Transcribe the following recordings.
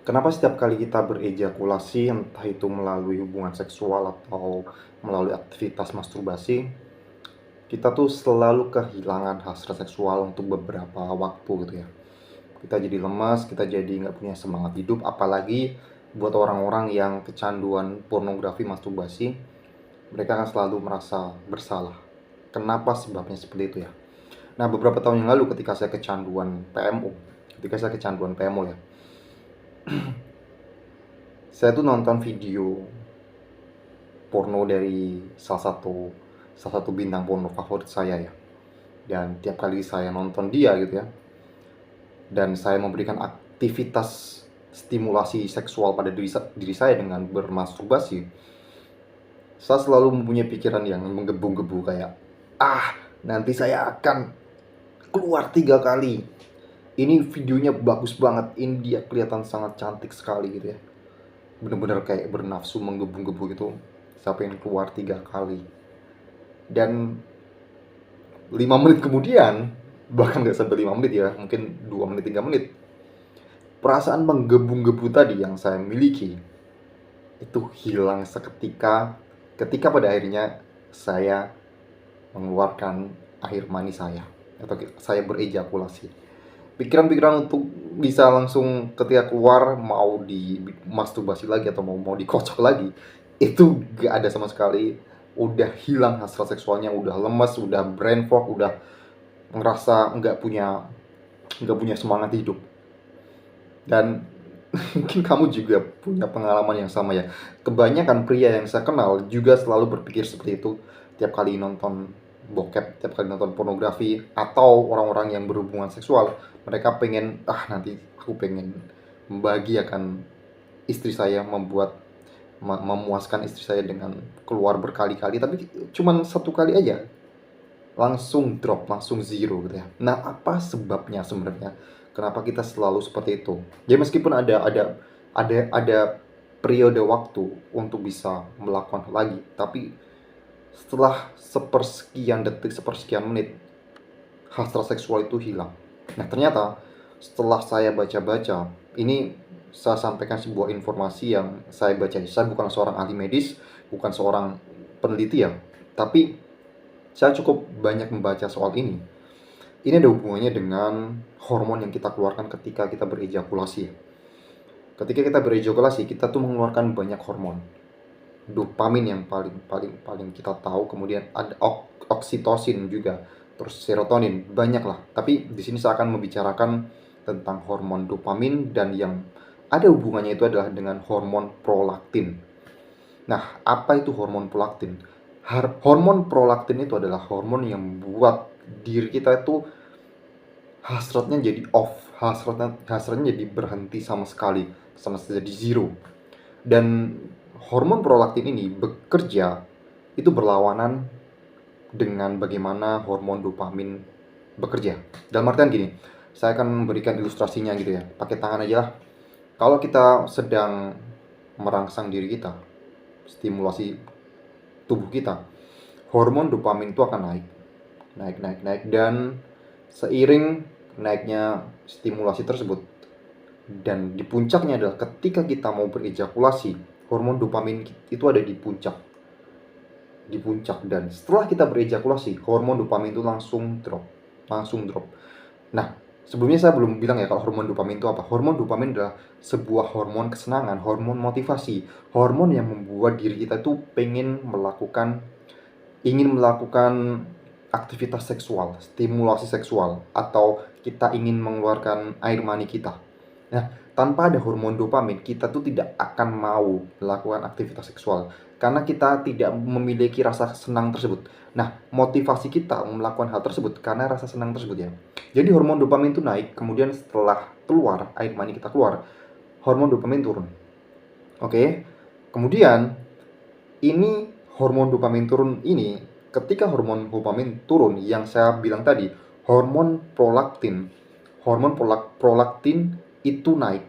Kenapa setiap kali kita berejakulasi, entah itu melalui hubungan seksual atau melalui aktivitas masturbasi, kita tuh selalu kehilangan hasrat seksual untuk beberapa waktu gitu ya. Kita jadi lemas, kita jadi nggak punya semangat hidup, apalagi buat orang-orang yang kecanduan pornografi masturbasi, mereka akan selalu merasa bersalah. Kenapa sebabnya seperti itu ya? Nah, beberapa tahun yang lalu ketika saya kecanduan PMO ya, saya tuh nonton video porno dari salah satu bintang porno favorit saya ya. Dan tiap kali saya nonton dia gitu ya, dan saya memberikan aktivitas stimulasi seksual pada diri saya dengan bermasturbasi, saya selalu mempunyai pikiran yang menggebu-gebu kayak, nanti saya akan keluar 3 kali. Ini videonya bagus banget, ini dia kelihatan sangat cantik sekali gitu ya. Bener-bener kayak bernafsu menggebu-gebu gitu. Saya pengen keluar 3 kali. Dan 5 menit kemudian, bahkan nggak sampai 5 menit ya, mungkin 2 menit 3 menit, perasaan menggebu-gebu tadi yang saya miliki itu hilang seketika ketika pada akhirnya saya mengeluarkan air mani saya atau saya berejakulasi. Pikiran-pikiran untuk bisa langsung ketika keluar mau di masturbasi lagi atau mau dikocok lagi itu gak ada sama sekali. Udah hilang hasrat seksualnya, udah lemes, udah brain fog, udah ngerasa nggak punya semangat hidup. Dan mungkin kamu juga punya pengalaman yang sama ya. Kebanyakan pria yang saya kenal juga selalu berpikir seperti itu tiap kali nonton bokep, tiap kali nonton pornografi, atau orang-orang yang berhubungan seksual. Mereka pengen, nanti aku pengen membahagiakan istri saya, memuaskan istri saya dengan keluar berkali-kali, tapi cuman 1 kali aja langsung drop, langsung zero gitu ya. Nah, apa sebabnya sebenarnya? Kenapa kita selalu seperti itu? Ya meskipun ada periode waktu untuk bisa melakukan hal lagi, tapi setelah sepersekian detik, sepersekian menit, hasrat seksual itu hilang. Nah, ternyata setelah saya baca-baca, ini saya sampaikan sebuah informasi yang saya baca. Saya bukan seorang ahli medis, bukan seorang peneliti ya, tapi saya cukup banyak membaca soal ini. Ini ada hubungannya dengan hormon yang kita keluarkan ketika kita berejakulasi. Ketika kita berejakulasi, kita tuh mengeluarkan banyak hormon. Dopamin yang paling paling paling kita tahu, kemudian ada oksitosin juga, terus serotonin, banyak lah. Tapi di sini saya akan membicarakan tentang hormon dopamin, dan yang ada hubungannya itu adalah dengan hormon prolaktin. Nah, apa itu hormon prolaktin? Hormon prolaktin itu adalah hormon yang membuat diri kita itu hasratnya jadi off, hasratnya jadi berhenti sama sekali, sama jadi zero. Dan hormon prolaktin ini bekerja itu berlawanan dengan bagaimana hormon dopamin bekerja. Dalam artian gini, saya akan memberikan ilustrasinya gitu ya, pakai tangan aja lah. Kalau kita sedang merangsang diri kita, stimulasi tubuh kita, hormon dopamin itu akan naik, naik, naik, naik, dan seiring naiknya stimulasi tersebut, dan di puncaknya adalah ketika kita mau berejakulasi, hormon dopamin itu ada di puncak, dan setelah kita berejakulasi, hormon dopamin itu langsung drop. Nah, sebelumnya saya belum bilang ya kalau hormon dopamin itu apa. Hormon dopamin adalah sebuah hormon kesenangan, hormon motivasi, hormon yang membuat diri kita tuh ingin melakukan aktivitas seksual, stimulasi seksual, atau kita ingin mengeluarkan air mani kita. Nah, tanpa ada hormon dopamin, kita tuh tidak akan mau melakukan aktivitas seksual karena kita tidak memiliki rasa senang tersebut. Nah, motivasi kita melakukan hal tersebut karena rasa senang tersebut ya. Jadi hormon dopamin itu naik, kemudian setelah keluar air mani kita keluar, hormon dopamin turun. Oke. Kemudian ini hormon dopamin turun ini, ketika hormon dopamin turun yang saya bilang tadi, hormon prolaktin itu naik.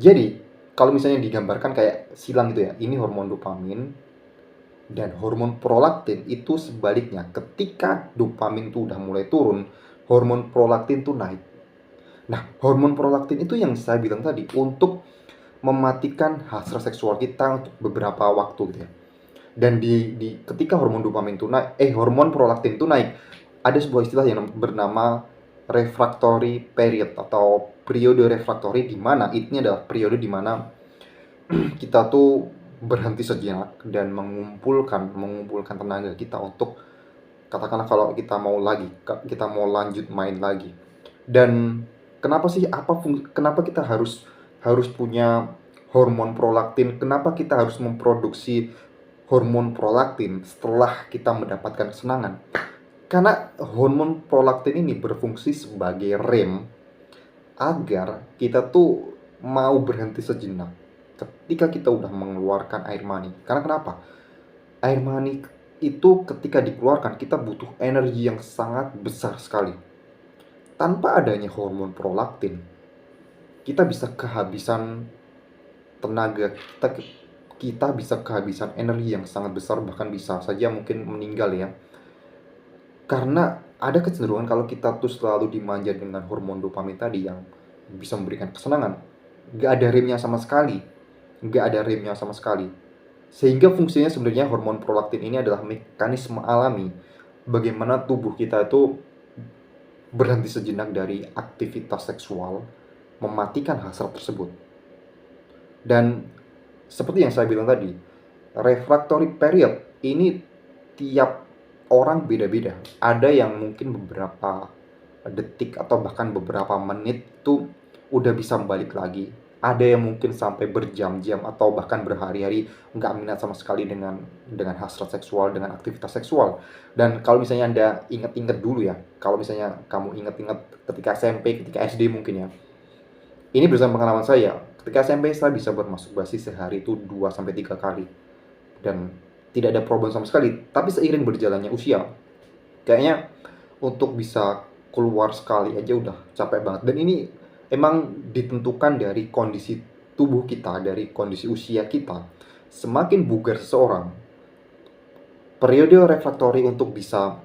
Jadi kalau misalnya digambarkan kayak silang gitu ya, ini hormon dopamin, dan hormon prolaktin itu sebaliknya. Ketika dopamin itu udah mulai turun, hormon prolaktin tuh naik. Nah, hormon prolaktin itu yang saya bilang tadi untuk mematikan hasrat seksual kita untuk beberapa waktu gitu ya. Dan ketika hormon dopamin itu naik, hormon prolaktin itu naik, ada sebuah istilah yang bernama refractory period atau periode refractory, di mana ini adalah periode di mana kita tuh berhenti sejenak dan mengumpulkan tenaga kita untuk, katakanlah kalau kita mau lanjut main lagi. Dan kenapa sih kenapa kita harus harus punya hormon prolaktin? Kenapa kita harus memproduksi hormon prolaktin setelah kita mendapatkan kesenangan? Karena hormon prolaktin ini berfungsi sebagai rem agar kita tuh mau berhenti sejenak ketika kita udah mengeluarkan air mani. Karena kenapa? Air mani itu ketika dikeluarkan kita butuh energi yang sangat besar sekali. Tanpa adanya hormon prolaktin, kita bisa kehabisan tenaga, kita bisa kehabisan energi yang sangat besar, bahkan bisa saja mungkin meninggal ya. Karena ada kecenderungan kalau kita tuh selalu dimanja dengan hormon dopamin tadi yang bisa memberikan kesenangan, gak ada remnya sama sekali, sehingga fungsinya sebenarnya hormon prolaktin ini adalah mekanisme alami bagaimana tubuh kita itu berhenti sejenak dari aktivitas seksual, mematikan hasrat tersebut. Dan seperti yang saya bilang tadi, refractory period ini tiap orang beda-beda. Ada yang mungkin beberapa detik atau bahkan beberapa menit tuh udah bisa balik lagi. Ada yang mungkin sampai berjam-jam atau bahkan berhari-hari nggak minat sama sekali dengan hasrat seksual, dengan aktivitas seksual. Dan kalau misalnya Anda ingat-ingat dulu ya, kalau misalnya kamu ingat-ingat ketika SMP, ketika SD mungkin ya, ini bersama pengalaman saya. Ketika SMP saya bisa bermasturbasi sehari itu 2 sampai 3 kali. Dan tidak ada problem sama sekali. Tapi seiring berjalannya usia, kayaknya untuk bisa keluar sekali aja udah capek banget. Dan ini emang ditentukan dari kondisi tubuh kita, dari kondisi usia kita. Semakin bugar seseorang, periode refraktori untuk bisa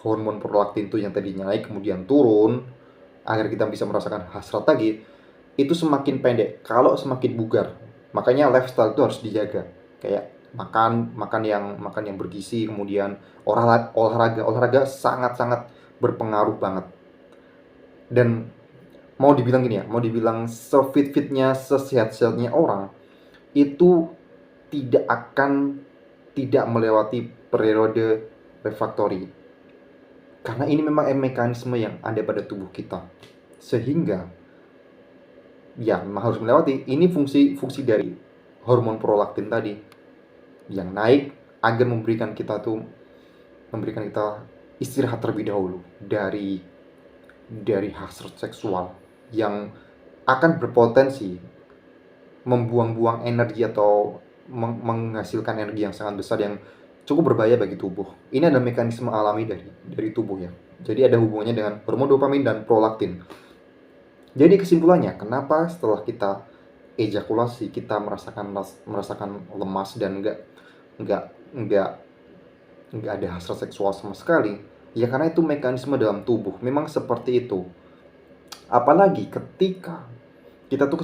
hormon prolaktin itu yang tadinya naik kemudian turun agar kita bisa merasakan hasrat lagi, itu semakin pendek kalau semakin bugar. Makanya lifestyle itu harus dijaga, kayak makan yang bergizi, kemudian olahraga sangat-sangat berpengaruh banget. Dan mau dibilang gini ya, mau dibilang sefit-fitnya, sesehat-sehatnya orang itu tidak melewati periode refraktori, karena ini memang mekanisme yang ada pada tubuh kita, sehingga ya memang harus melewati. Ini fungsi dari hormon prolaktin tadi yang naik agar memberikan kita istirahat terlebih dahulu dari hasrat seksual yang akan berpotensi membuang-buang energi atau menghasilkan energi yang sangat besar yang cukup berbahaya bagi tubuh. Ini adalah mekanisme alami dari tubuh ya. Jadi ada hubungannya dengan hormon dopamin dan prolaktin. Jadi kesimpulannya, kenapa setelah kita ejakulasi kita merasakan lemas dan nggak ada hasrat seksual sama sekali? Ya karena itu mekanisme dalam tubuh. Memang seperti itu. Apalagi ketika kita tuh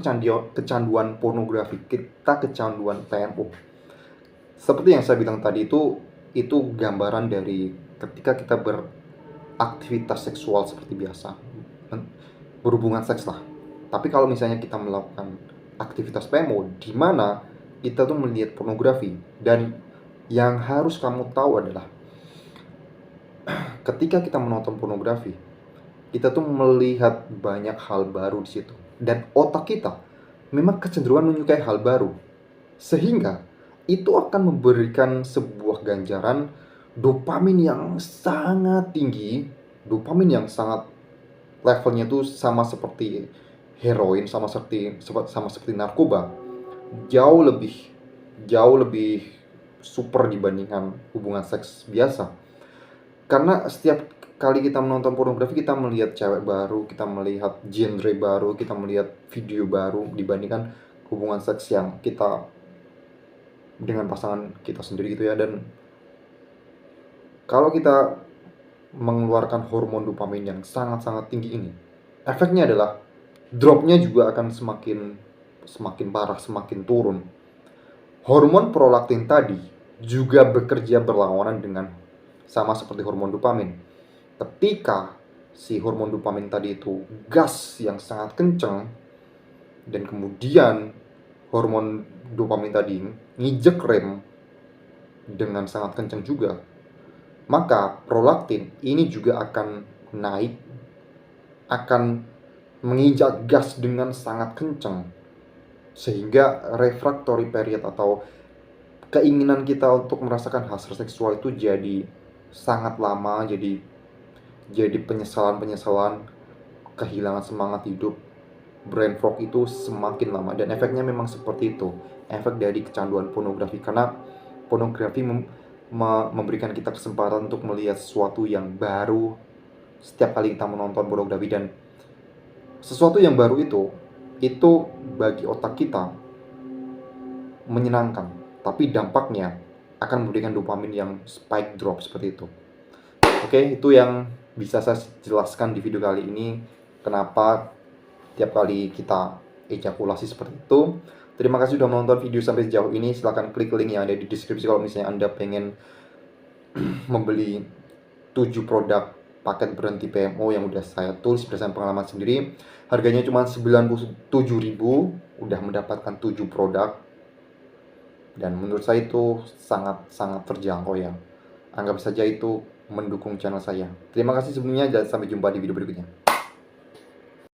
kecanduan pornografi, kita kecanduan PMO. Seperti yang saya bilang tadi, itu gambaran dari ketika kita beraktivitas seksual seperti biasa, berhubungan seks lah. Tapi kalau misalnya kita melakukan aktivitas PMO di mana kita tuh melihat pornografi, dan yang harus kamu tahu adalah ketika kita menonton pornografi, kita tuh melihat banyak hal baru di situ, dan otak kita memang kecenderungan menyukai hal baru, sehingga itu akan memberikan sebuah ganjaran dopamin yang sangat tinggi, dopamin yang sangat levelnya tuh sama seperti heroin, sama seperti narkoba, jauh lebih super dibandingkan hubungan seks biasa. Karena setiap kali kita menonton pornografi, kita melihat cewek baru, kita melihat genre baru, kita melihat video baru dibandingkan hubungan seks yang kita dengan pasangan kita sendiri gitu ya. Dan kalau kita mengeluarkan hormon dopamin yang sangat-sangat tinggi ini, efeknya adalah dropnya juga akan semakin parah, semakin turun. Hormon prolaktin tadi juga bekerja berlawanan dengan sama seperti hormon dopamin. Ketika si hormon dopamin tadi itu gas yang sangat kencang, dan kemudian hormon dopamin tadi ngijek rem dengan sangat kencang juga, maka prolaktin ini juga akan naik, akan menginjak gas dengan sangat kencang, sehingga refractory period atau keinginan kita untuk merasakan hasrat seksual itu jadi sangat lama, jadi penyesalan, kehilangan semangat hidup, brain fog itu semakin lama. Dan efeknya memang seperti itu, efek dari kecanduan pornografi, karena pornografi memberikan kita kesempatan untuk melihat sesuatu yang baru setiap kali kita menonton pornografi. Dan sesuatu yang baru itu bagi otak kita menyenangkan, tapi dampaknya akan memberikan dopamin yang spike drop seperti itu. Oke, itu yang bisa saya jelaskan di video kali ini, kenapa tiap kali kita ejakulasi seperti itu. Terima kasih sudah menonton video sampai sejauh ini. Silahkan klik link yang ada di deskripsi kalau misalnya Anda pengen membeli 7 produk paket berhenti PMO yang udah saya tulis berdasarkan pengalaman sendiri. Harganya cuma 97.000, udah mendapatkan 7 produk. Dan menurut saya itu sangat terjangkau ya. Anggap saja itu mendukung channel saya. Terima kasih sebelumnya, dan sampai jumpa di video berikutnya.